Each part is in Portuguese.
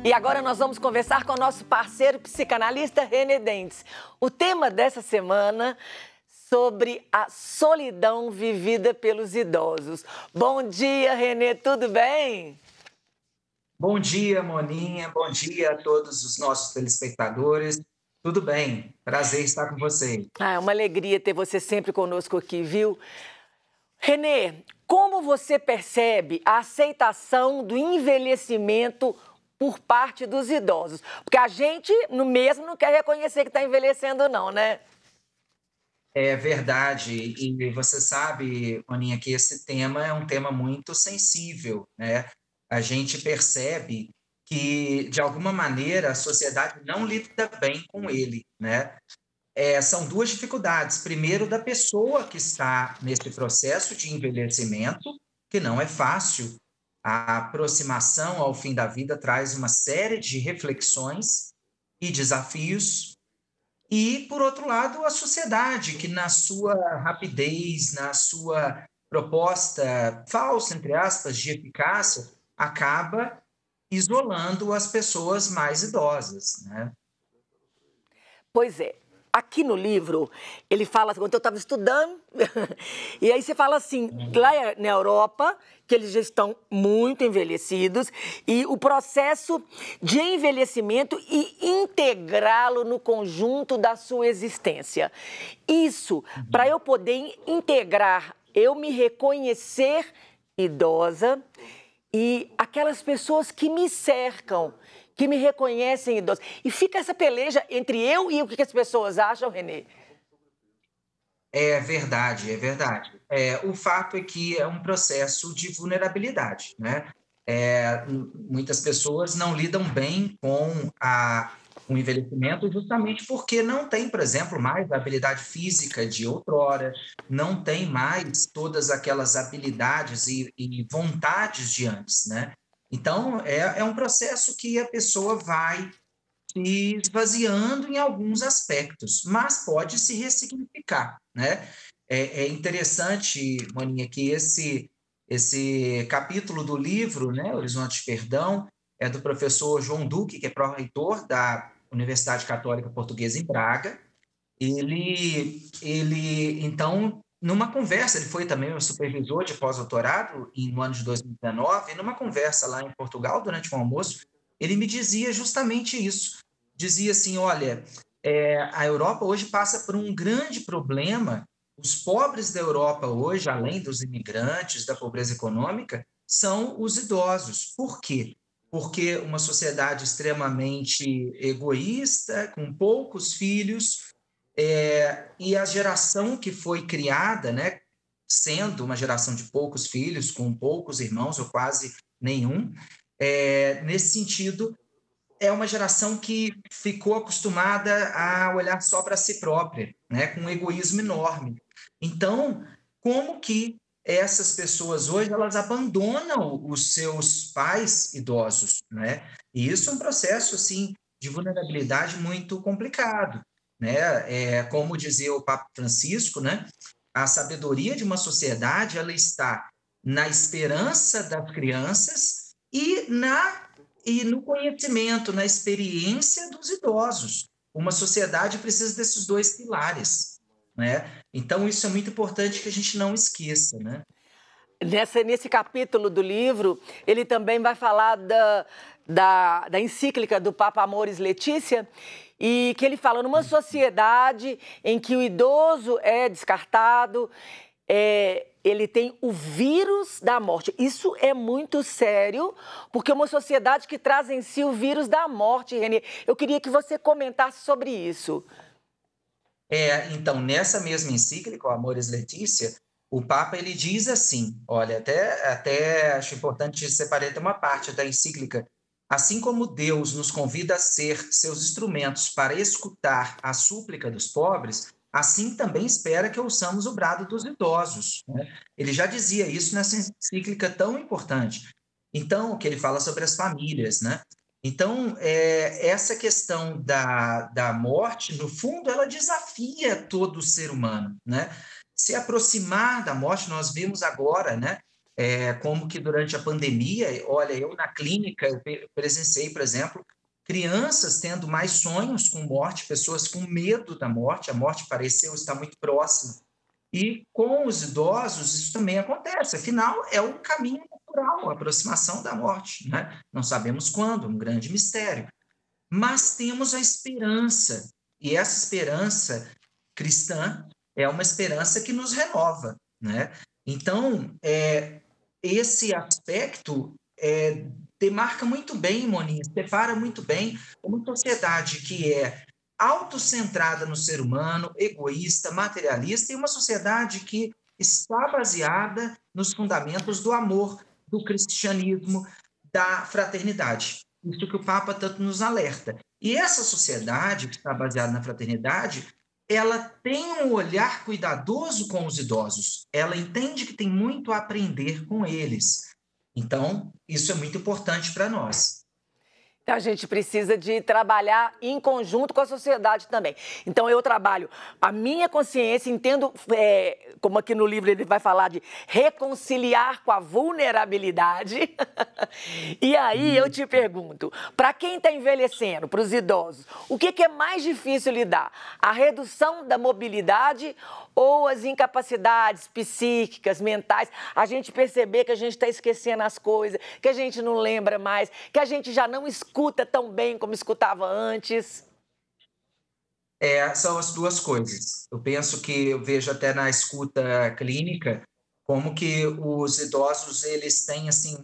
E agora nós vamos conversar com o nosso parceiro psicanalista René Dentes. O tema dessa semana sobre a solidão vivida pelos idosos. Bom dia, René, tudo bem? Bom dia, Moninha. Bom dia a todos os nossos telespectadores. Tudo bem? Prazer estar com vocês. É uma alegria ter você sempre conosco aqui, viu? René, como você percebe a aceitação do envelhecimento por parte dos idosos? Porque a gente mesmo não quer reconhecer que está envelhecendo, não, né? É verdade. E você sabe, Moninha, que esse tema é um tema muito sensível, né? A gente percebe que, de alguma maneira, a sociedade não lida bem com ele, né? São duas dificuldades. Primeiro, da pessoa que está nesse processo de envelhecimento, que não é fácil. A aproximação ao fim da vida traz uma série de reflexões e desafios. E, por outro lado, a sociedade, que na sua rapidez, na sua proposta falsa, entre aspas, de eficácia, acaba isolando as pessoas mais idosas, né? Pois é. Aqui no livro, ele fala, quando eu estava estudando, e aí você fala assim, lá na Europa, que eles já estão muito envelhecidos, e o processo de envelhecimento e integrá-lo no conjunto da sua existência. Isso, para eu poder integrar, eu me reconhecer idosa e aquelas pessoas que me cercam, que me reconhecem idosa. E fica essa peleja entre eu e o que as pessoas acham, René? É verdade, é verdade. O fato é que é um processo de vulnerabilidade, né? Muitas pessoas não lidam bem com o envelhecimento justamente porque não tem, por exemplo, mais a habilidade física de outrora, não tem mais todas aquelas habilidades e vontades de antes, né? Então, é um processo que a pessoa vai se esvaziando em alguns aspectos, mas pode se ressignificar, né? É interessante, Moninha, que esse capítulo do livro, né, Horizonte de Perdão, é do professor João Duque, que é pró-reitor da Universidade Católica Portuguesa em Braga. Então, numa conversa, ele foi também um supervisor de pós-doutorado no ano de 2019, e numa conversa lá em Portugal, durante um almoço, ele me dizia justamente isso. Dizia assim, olha, a Europa hoje passa por um grande problema. Os pobres da Europa hoje, além dos imigrantes, da pobreza econômica, são os idosos. Por quê? Porque uma sociedade extremamente egoísta, com poucos filhos, e a geração que foi criada, né, sendo uma geração de poucos filhos, com poucos irmãos, ou quase nenhum, nesse sentido, é uma geração que ficou acostumada a olhar só para si própria, né, com um egoísmo enorme. Então, como que essas pessoas hoje elas abandonam os seus pais idosos, né? E isso é um processo assim de vulnerabilidade muito complicado, né? Como dizia o Papa Francisco, né? A sabedoria de uma sociedade ela está na esperança das crianças e no conhecimento, na experiência dos idosos. Uma sociedade precisa desses dois pilares, né? Então, isso é muito importante que a gente não esqueça, né? Nesse capítulo do livro, ele também vai falar da encíclica do Papa Amoris Laetitia, e que ele fala numa sociedade em que o idoso é descartado, ele tem o vírus da morte. Isso é muito sério, porque é uma sociedade que traz em si o vírus da morte, Renê. Eu queria que você comentasse sobre isso. Então, nessa mesma encíclica, o Amoris Laetitia, o Papa ele diz assim, olha, até acho importante separar até uma parte da encíclica, assim como Deus nos convida a ser seus instrumentos para escutar a súplica dos pobres, assim também espera que ouçamos o brado dos idosos, né? Ele já dizia isso nessa encíclica tão importante. Então, que ele fala sobre as famílias, né? Então, essa questão da morte, no fundo, ela desafia todo o ser humano, né? Se aproximar da morte, nós vimos agora, né? como que durante a pandemia, olha, eu na clínica, eu presenciei, por exemplo, crianças tendo mais sonhos com morte, pessoas com medo da morte, a morte pareceu estar muito próxima. E com os idosos isso também acontece, afinal é o caminho natural, a aproximação da morte, né? Não sabemos quando, um grande mistério. Mas temos a esperança, e essa esperança cristã é uma esperança que nos renova, né? Então, esse aspecto demarca muito bem, Moninha, separa muito bem uma sociedade que é autocentrada no ser humano, egoísta, materialista, e uma sociedade que está baseada nos fundamentos do amor, do cristianismo, da fraternidade. Isso que o Papa tanto nos alerta. E essa sociedade que está baseada na fraternidade, ela tem um olhar cuidadoso com os idosos. Ela entende que tem muito a aprender com eles. Então, isso é muito importante para nós. Então, a gente precisa de trabalhar em conjunto com a sociedade também. Então, eu trabalho a minha consciência, entendo, como aqui no livro ele vai falar de reconciliar com a vulnerabilidade. E aí eu te pergunto, para quem está envelhecendo, para os idosos, o que é mais difícil lidar? A redução da mobilidade ou as incapacidades psíquicas, mentais? A gente perceber que a gente está esquecendo as coisas, que a gente não lembra mais, que a gente já não escuta tão bem como escutava antes? São as duas coisas. Eu penso que eu vejo até na escuta clínica como que os idosos eles têm assim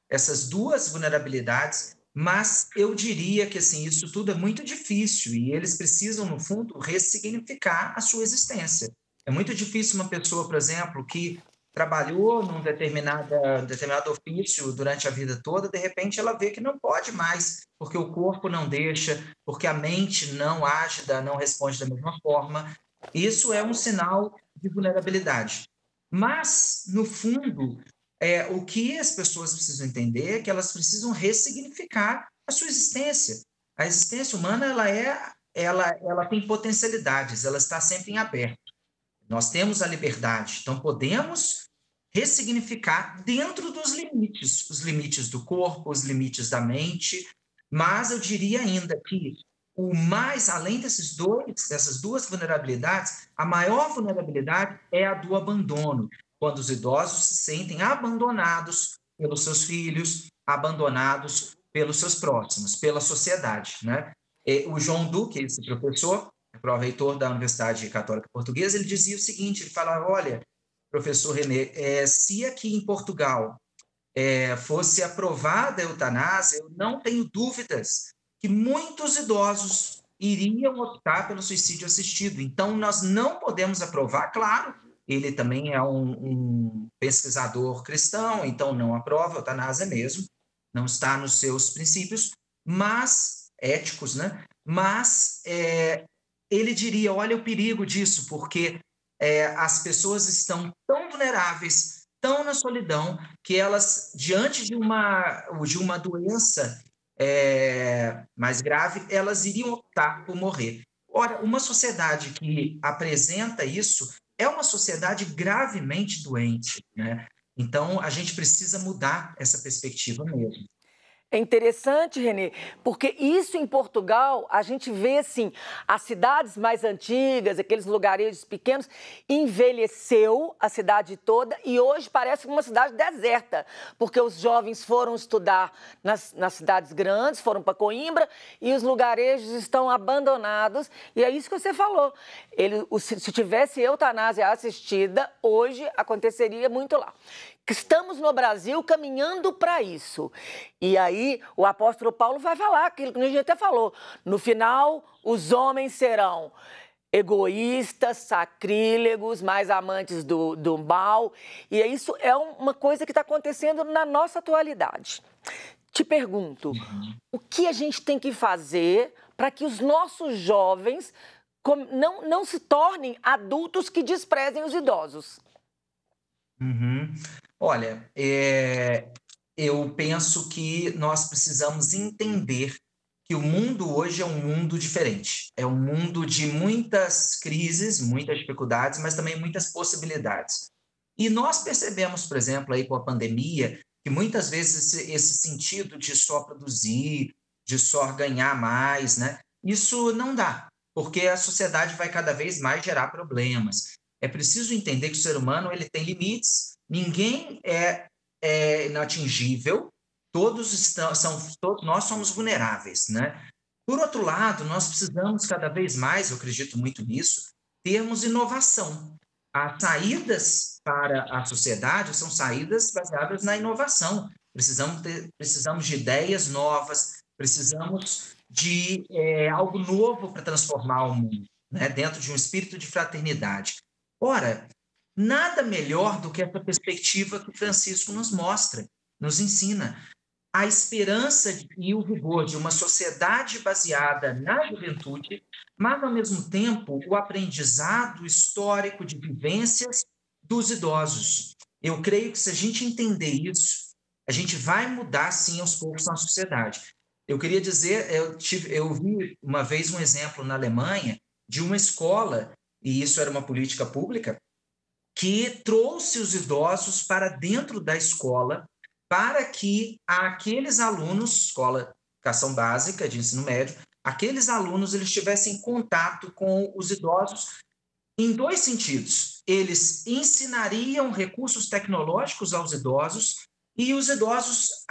essas duas vulnerabilidades, mas eu diria que assim isso tudo é muito difícil e eles precisam no fundo ressignificar a sua existência. É muito difícil uma pessoa, por exemplo, que trabalhou num determinado ofício durante a vida toda, de repente ela vê que não pode mais, porque o corpo não deixa, porque a mente não age, não responde da mesma forma. Isso é um sinal de vulnerabilidade. Mas, no fundo, o que as pessoas precisam entender é que elas precisam ressignificar a sua existência. A existência humana ela tem potencialidades, ela está sempre em aberto. Nós temos a liberdade, então podemos ressignificar dentro dos limites, os limites do corpo, os limites da mente, mas eu diria ainda que o mais além dessas duas vulnerabilidades, a maior vulnerabilidade é a do abandono, quando os idosos se sentem abandonados pelos seus filhos, abandonados pelos seus próximos, pela sociedade, né? O João Duque, esse professor, pró-reitor da Universidade Católica Portuguesa, ele dizia o seguinte, ele falava, olha, professor René, se aqui em Portugal fosse aprovada a eutanásia, eu não tenho dúvidas que muitos idosos iriam optar pelo suicídio assistido. Então, nós não podemos aprovar, claro, ele também é um pesquisador cristão, então não aprova a eutanásia mesmo, não está nos seus princípios, mas éticos, né? Mas ele diria, olha o perigo disso, porque as pessoas estão tão vulneráveis, tão na solidão, que elas, diante de uma doença mais grave, elas iriam optar por morrer. Ora, uma sociedade que apresenta isso é uma sociedade gravemente doente, né? Então, a gente precisa mudar essa perspectiva mesmo. É interessante, Renê, porque isso em Portugal, a gente vê, assim, as cidades mais antigas, aqueles lugarejos pequenos, envelheceu a cidade toda e hoje parece uma cidade deserta, porque os jovens foram estudar nas cidades grandes, foram para Coimbra e os lugarejos estão abandonados. E é isso que você falou. Se tivesse eutanásia assistida, hoje aconteceria muito lá. Estamos no Brasil caminhando para isso. E aí o apóstolo Paulo vai falar aquilo que a gente até falou. No final, os homens serão egoístas, sacrílegos, mais amantes do mal. E isso é uma coisa que está acontecendo na nossa atualidade. Te pergunto, o que a gente tem que fazer para que os nossos jovens não se tornem adultos que desprezem os idosos? Uhum. Olha, eu penso que nós precisamos entender que o mundo hoje é um mundo diferente. É um mundo de muitas crises, muitas dificuldades, mas também muitas possibilidades. E nós percebemos, por exemplo, aí com a pandemia, que muitas vezes esse sentido de só produzir, de só ganhar mais, né? Isso não dá, porque a sociedade vai cada vez mais gerar problemas. É preciso entender que o ser humano ele tem limites, ninguém é inatingível, todos nós somos vulneráveis, né? Por outro lado, nós precisamos cada vez mais, eu acredito muito nisso, termos inovação. As saídas para a sociedade são saídas baseadas na inovação. Precisamos de ideias novas, precisamos de algo novo para transformar o mundo, né, dentro de um espírito de fraternidade. Ora, nada melhor do que essa perspectiva que Francisco nos mostra, nos ensina a esperança e o vigor de uma sociedade baseada na juventude, mas, ao mesmo tempo, o aprendizado histórico de vivências dos idosos. Eu creio que, se a gente entender isso, a gente vai mudar, sim, aos poucos na sociedade. Eu queria dizer, eu vi uma vez um exemplo na Alemanha de uma escola, e isso era uma política pública, que trouxe os idosos para dentro da escola para que aqueles alunos, escola educação básica de ensino médio, aqueles alunos eles tivessem contato com os idosos em dois sentidos. Eles ensinariam recursos tecnológicos aos idosos e os idosos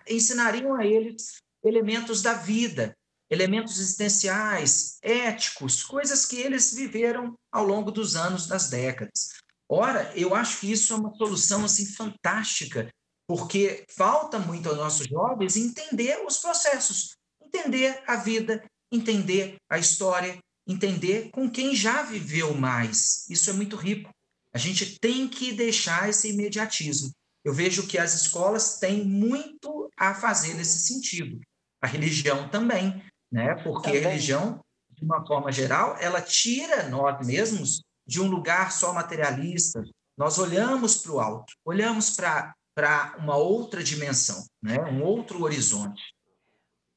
ensinariam a eles elementos da vida, elementos existenciais, éticos, coisas que eles viveram ao longo dos anos, das décadas. Ora, eu acho que isso é uma solução assim fantástica, porque falta muito aos nossos jovens entender os processos, entender a vida, entender a história, entender com quem já viveu mais. Isso é muito rico. A gente tem que deixar esse imediatismo. Eu vejo que as escolas têm muito a fazer nesse sentido. A religião também, né? Porque a Também. religião, de uma forma geral, ela tira nós mesmos de um lugar só materialista. Nós olhamos para o alto, olhamos para uma outra dimensão, né? Um outro horizonte.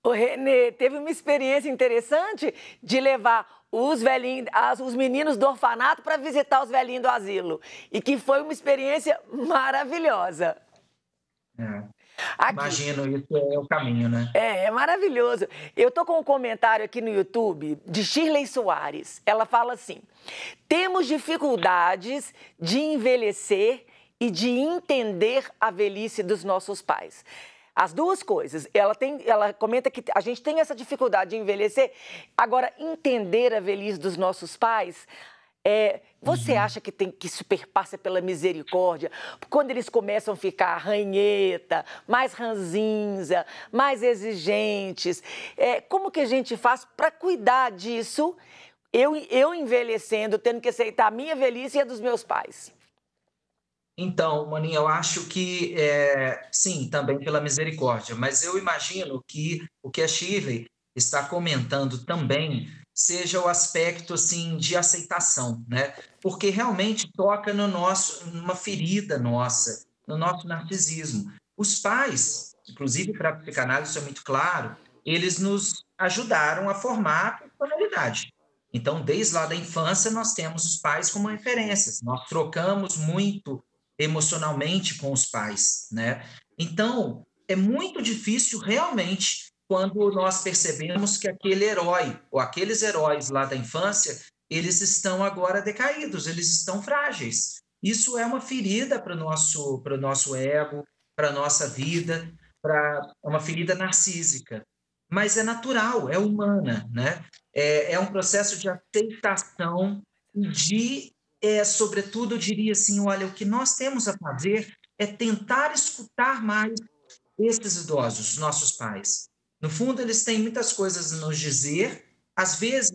O Renê, teve uma experiência interessante de levar os velhinhos, os meninos do orfanato para visitar os velhinhos do asilo. E que foi uma experiência maravilhosa. É. Aqui. Imagino, isso é o caminho, né? É maravilhoso. Eu tô com um comentário aqui no YouTube de Shirley Soares. Ela fala assim: temos dificuldades de envelhecer e de entender a velhice dos nossos pais. As duas coisas. Ela comenta que a gente tem essa dificuldade de envelhecer. Agora, entender a velhice dos nossos pais. Você acha que isso perpassa pela misericórdia? Quando eles começam a ficar ranheta, mais ranzinza, mais exigentes, como que a gente faz para cuidar disso? Eu envelhecendo, tendo que aceitar a minha velhice e a dos meus pais. Então, Maninha, eu acho que sim, também pela misericórdia, mas eu imagino que o que a Shirley está comentando também seja o aspecto assim de aceitação, né? Porque realmente toca no numa ferida nossa, no nosso narcisismo. Os pais, inclusive para a psicanálise isso é muito claro, eles nos ajudaram a formar a personalidade. Então, desde lá da infância, nós temos os pais como referências. Nós trocamos muito emocionalmente com os pais, né? Então, é muito difícil realmente quando nós percebemos que aquele herói ou aqueles heróis lá da infância, eles estão agora decaídos, eles estão frágeis. Isso é uma ferida para o nosso ego, para a nossa vida, uma ferida narcísica. Mas é natural, é humana, né? É um processo de aceitação e de sobretudo, eu diria assim, olha, o que nós temos a fazer é tentar escutar mais esses idosos, nossos pais. No fundo, eles têm muitas coisas a nos dizer, às vezes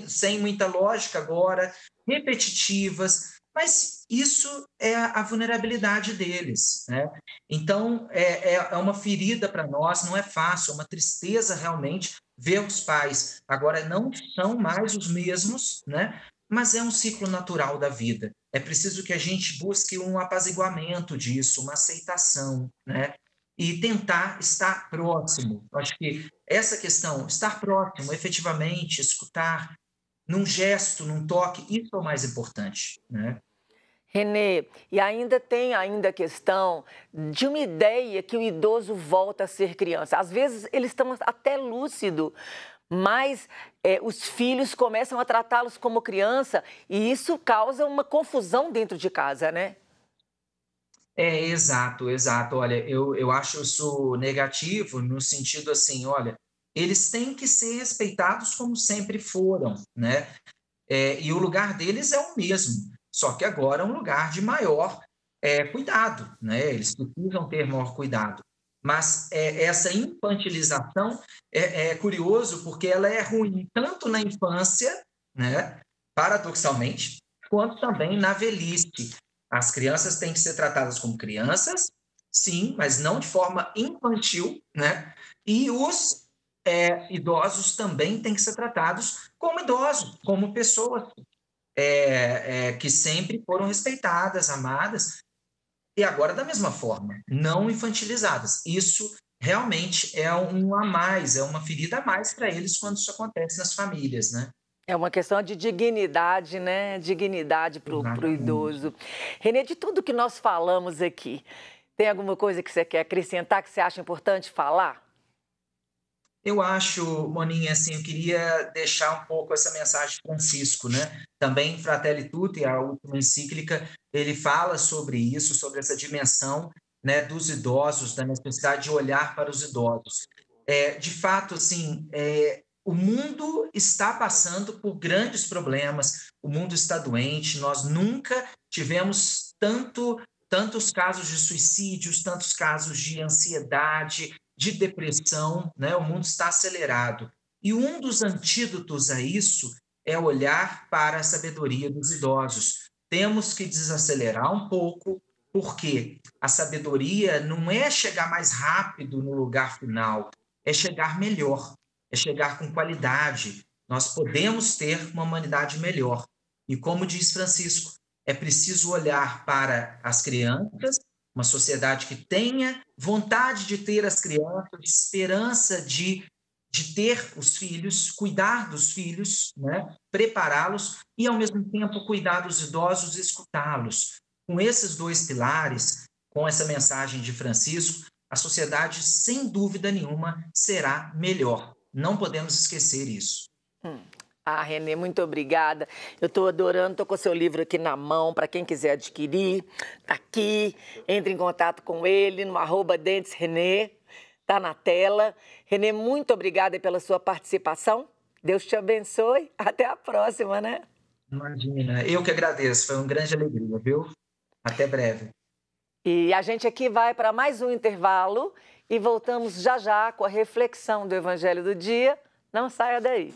sem muita lógica agora, repetitivas, mas isso é a vulnerabilidade deles, né? Então, é uma ferida para nós, não é fácil, é uma tristeza realmente ver os pais agora não são mais os mesmos, né? Mas é um ciclo natural da vida. É preciso que a gente busque um apaziguamento disso, uma aceitação, né? E tentar estar próximo. Eu acho que essa questão, estar próximo, efetivamente, escutar, num gesto, num toque, isso é o mais importante, né? Renê, e ainda tem a questão de uma ideia que o idoso volta a ser criança. Às vezes eles estão até lúcidos, mas os filhos começam a tratá-los como criança e isso causa uma confusão dentro de casa, né? Exato, exato. Olha, eu acho isso negativo no sentido assim, olha, eles têm que ser respeitados como sempre foram, né? E o lugar deles é o mesmo, só que agora é um lugar de maior cuidado, né? Eles precisam ter maior cuidado. Mas essa infantilização é curioso porque ela é ruim tanto na infância, né? Paradoxalmente, quanto também na velhice. As crianças têm que ser tratadas como crianças, sim, mas não de forma infantil, né? E os idosos também têm que ser tratados como idosos, como pessoas que sempre foram respeitadas, amadas, e agora da mesma forma, não infantilizadas. Isso realmente é um a mais, é uma ferida a mais para eles quando isso acontece nas famílias, né? É uma questão de dignidade, né? Dignidade para o Exatamente. idoso. Renê, de tudo que nós falamos aqui, tem alguma coisa que você quer acrescentar, que você acha importante falar? Eu acho, Moninha, assim, eu queria deixar um pouco essa mensagem de Francisco, né? Também em Fratelli Tutti, a última encíclica, ele fala sobre isso, sobre essa dimensão, né, dos idosos, da necessidade de olhar para os idosos. De fato, assim, o mundo está passando por grandes problemas, o mundo está doente, nós nunca tivemos tantos casos de suicídios, tantos casos de ansiedade, de depressão, né? O mundo está acelerado. E um dos antídotos a isso é olhar para a sabedoria dos idosos. Temos que desacelerar um pouco, porque a sabedoria não é chegar mais rápido no lugar final, é chegar melhor, é chegar com qualidade. Nós podemos ter uma humanidade melhor. E como diz Francisco, é preciso olhar para as crianças, uma sociedade que tenha vontade de ter as crianças, esperança de ter os filhos, cuidar dos filhos, né? Prepará-los e, ao mesmo tempo, cuidar dos idosos e escutá-los. Com esses dois pilares, com essa mensagem de Francisco, a sociedade, sem dúvida nenhuma, será melhor. Não podemos esquecer isso. Ah, Renê, muito obrigada. Eu estou adorando, estou com o seu livro aqui na mão, para quem quiser adquirir. Tá aqui, entre em contato com ele no @dentesrenê, tá na tela. Renê, muito obrigada pela sua participação. Deus te abençoe. Até a próxima, né? Imagina, eu que agradeço, foi uma grande alegria, viu? Até breve. E a gente aqui vai para mais um intervalo e voltamos já já com a reflexão do Evangelho do Dia. Não saia daí.